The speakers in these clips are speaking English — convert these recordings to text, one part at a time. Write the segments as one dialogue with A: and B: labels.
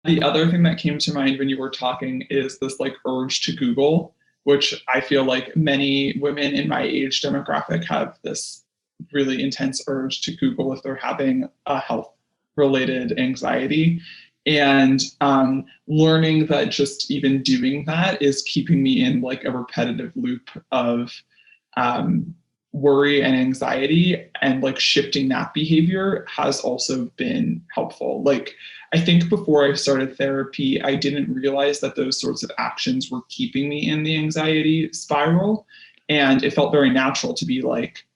A: The other thing that came to mind when you were talking is this like urge to Google, which I feel like many women in my age demographic have this really intense urge to Google if they're having a health related anxiety. And learning that just even doing that is keeping me in like a repetitive loop of worry and anxiety, and like shifting that behavior has also been helpful. Like, I think before I started therapy, I didn't realize that those sorts of actions were keeping me in the anxiety spiral. And it felt very natural to be like,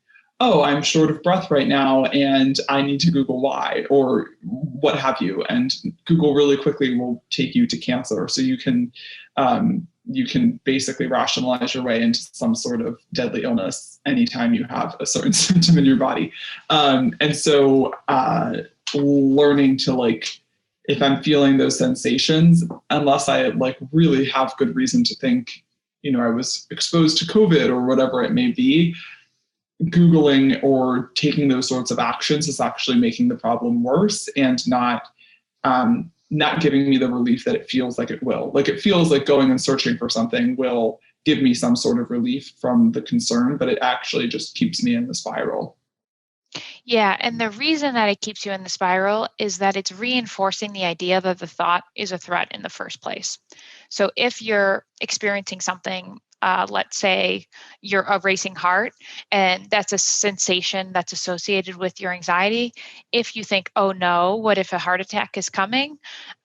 A: oh, I'm short of breath right now and I need to Google why, or what have you. And Google really quickly will take you to cancer. So you can basically rationalize your way into some sort of deadly illness anytime you have a certain symptom in your body. And so learning to like, if I'm feeling those sensations, unless I like really have good reason to think, I was exposed to COVID or whatever it may be, Googling or taking those sorts of actions is actually making the problem worse, and not giving me the relief that it feels like it will. Like, it feels like going and searching for something will give me some sort of relief from the concern, but it actually just keeps me in the spiral.
B: Yeah, and the reason that it keeps you in the spiral is that it's reinforcing the idea that the thought is a threat in the first place. So if you're experiencing something, let's say you're a racing heart, and that's a sensation that's associated with your anxiety. If you think, oh no, what if a heart attack is coming?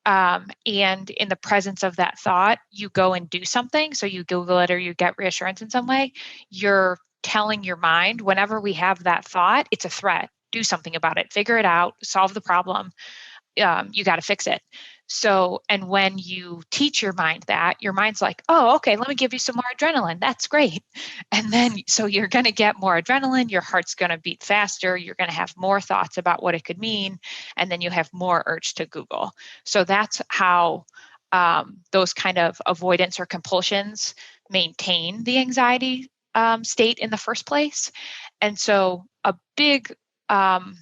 B: And in the presence of that thought, you go and do something. So you Google it or you get reassurance in some way. You're telling your mind, whenever we have that thought, it's a threat. Do something about it, figure it out, solve the problem. You got to fix it. So, and when you teach your mind that, your mind's like, oh, okay, let me give you some more adrenaline. That's great. And then, so you're going to get more adrenaline, your heart's going to beat faster, you're going to have more thoughts about what it could mean, and then you have more urge to Google. So that's how those kind of avoidance or compulsions maintain the anxiety state in the first place. And so a big kind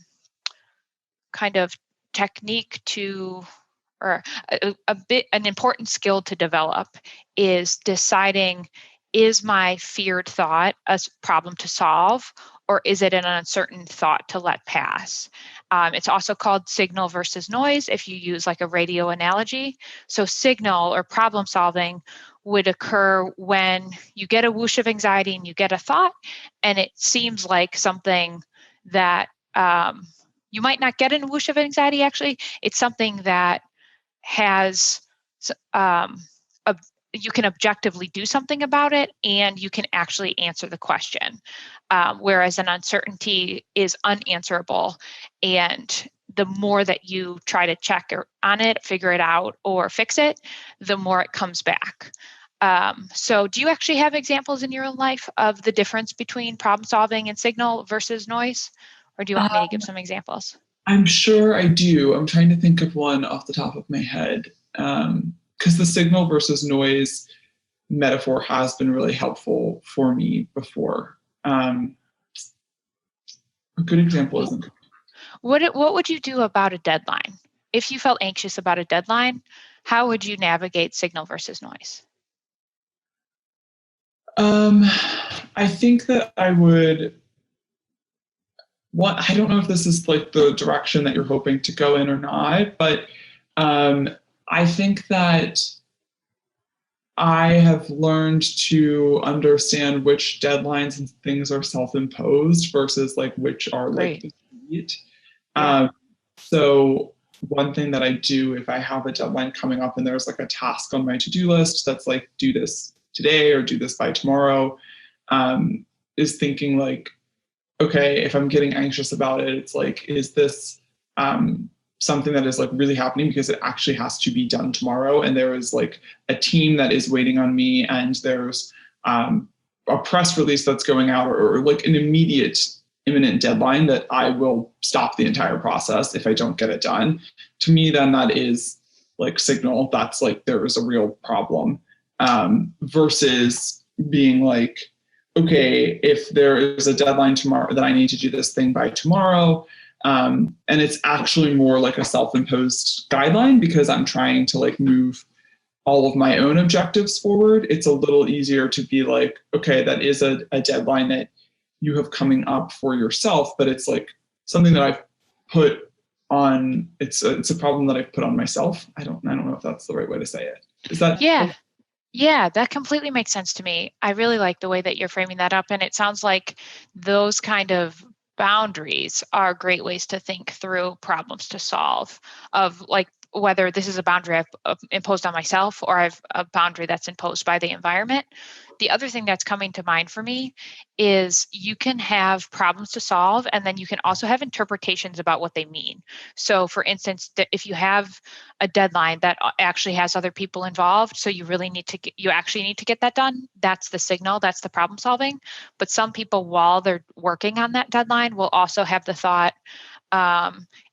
B: of technique to, or an important skill to develop is deciding, is my feared thought a problem to solve, or is it an uncertain thought to let pass? It's also called signal versus noise if you use like a radio analogy. So signal or problem solving would occur when you get a whoosh of anxiety and you get a thought, and it seems like something that you might not get in a whoosh of anxiety. Actually, it's something that has you can objectively do something about it, and you can actually answer the question. Whereas an uncertainty is unanswerable, and the more that you try to check on it, figure it out, or fix it, the more it comes back. So do you actually have examples in your own life of the difference between problem solving and signal versus noise? Or do you want me to give some examples?
A: I'm sure I do. I'm trying to think of one off the top of my head. Because the signal versus noise metaphor has been really helpful for me before. A good example isn't.
B: What would you do about a deadline? If you felt anxious about a deadline, how would you navigate signal versus noise?
A: I think that I would. I don't know if this is like the direction that you're hoping to go in or not, but I think that I have learned to understand which deadlines and things are self-imposed versus like which are like immediate. So one thing that I do if I have a deadline coming up and there's like a task on my to-do list that's like do this today or do this by tomorrow, is thinking like, okay, if I'm getting anxious about it, it's like, is this something that is like really happening because it actually has to be done tomorrow? And there is like a team that is waiting on me, and there's a press release that's going out, or like an imminent deadline that I will stop the entire process if I don't get it done. To me, then that is like signal that's like there is a real problem, versus being like, okay, if there is a deadline tomorrow that I need to do this thing by tomorrow, And it's actually more like a self-imposed guideline because I'm trying to like move all of my own objectives forward. It's a little easier to be like, okay, that is a deadline that you have coming up for yourself, but it's like something that I've put on, it's a problem that I've put on myself. I don't know if that's the right way to say it. Is that?
B: Yeah. Yeah, that completely makes sense to me. I really like the way that you're framing that up. And it sounds like those kind of boundaries are great ways to think through problems to solve, of like whether this is a boundary I've imposed on myself or I've a boundary that's imposed by the environment. The other thing that's coming to mind for me is you can have problems to solve, and then you can also have interpretations about what they mean. So, for instance, if you have a deadline that actually has other people involved, so you really need to you actually need to get that done, that's the signal, that's the problem solving. But some people, while they're working on that deadline, will also have the thought,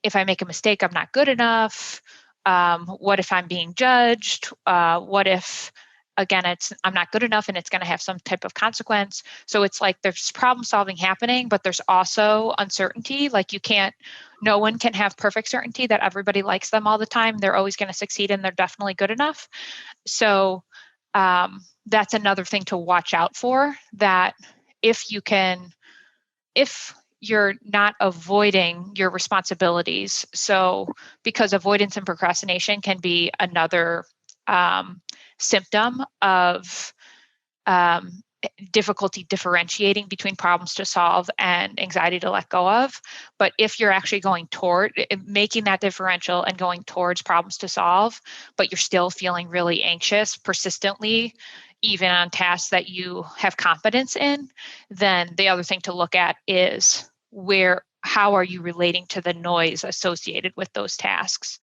B: if I make a mistake, I'm not good enough. What if I'm being judged? What if, again, I'm not good enough and it's going to have some type of consequence? So it's like there's problem solving happening, but there's also uncertainty. Like no one can have perfect certainty that everybody likes them all the time. They're always going to succeed and they're definitely good enough. So that's another thing to watch out for, that if you're not avoiding your responsibilities. So, because avoidance and procrastination can be another symptom of difficulty differentiating between problems to solve and anxiety to let go of. But if you're actually going toward making that differential and going towards problems to solve, but you're still feeling really anxious persistently, even on tasks that you have confidence in, then the other thing to look at is how are you relating to the noise associated with those tasks?